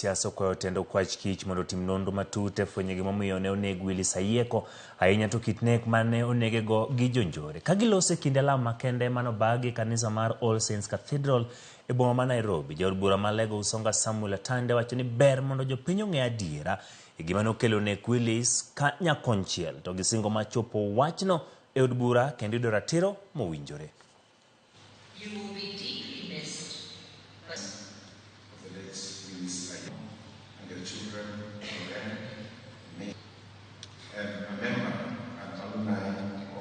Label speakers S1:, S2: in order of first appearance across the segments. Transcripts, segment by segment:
S1: josiasa kwayo tendo kwach kich mondo tim nonro matut e fwenyo gimomiyo ne oneg Willis Ayieko ahinya to kit nek mane onegego gi jonjore. Ka gilose kinde lam makende manobagi kanisa mar All Saints Cathedral e boma ma Nairobi, jaod bura ma Lego Usonga Samuel Atande wacho ni ber mondo jopiny ong'e adiera e gima nokelo nek Willis ka nyakonchiel to gisingo machopo wachno e od bura kendo yudo ratiro mowinjore.
S2: You will be deeply missed.
S3: The late Willis Ayieko and the children of them, me, and a member and alumni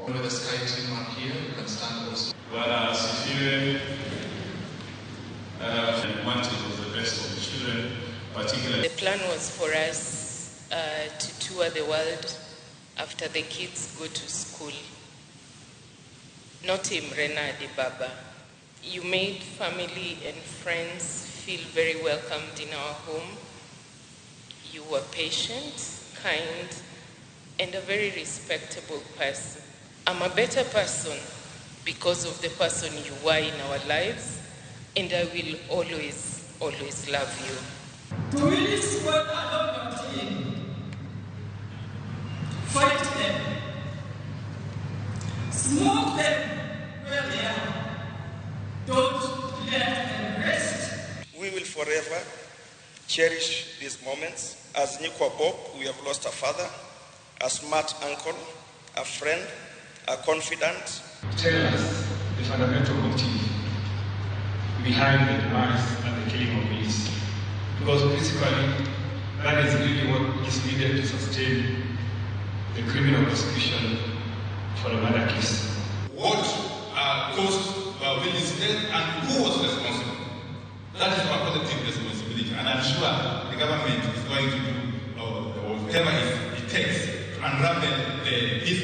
S3: of
S4: the Sky team are here, you can stand also.
S5: Well, Sifire wanted for the best of the children, particularly.
S6: The plan was for us to tour the world after the kids go to school. Not Imrena de Baba. You made family and friends feel very welcomed in our home. You were patient, kind, and a very respectable person. I'm a better person because of the person you were in our lives, and I will always, always love you.
S7: To Willis, what alone your team. Fight them. Smoke them where they are. Don't let them rest.
S8: We will forever cherish these moments. As Nyikwa Bob, we have lost a father, a smart uncle, a friend, a confidant.
S9: Tell us the fundamental motive behind the demise and the killing of Willis. Because basically, that is really what is needed to sustain the criminal prosecution for the murder case.
S3: what caused Willis' death and who was responsible. That is our collective responsibility, and I'm sure the government is going to do whatever it takes to unravel this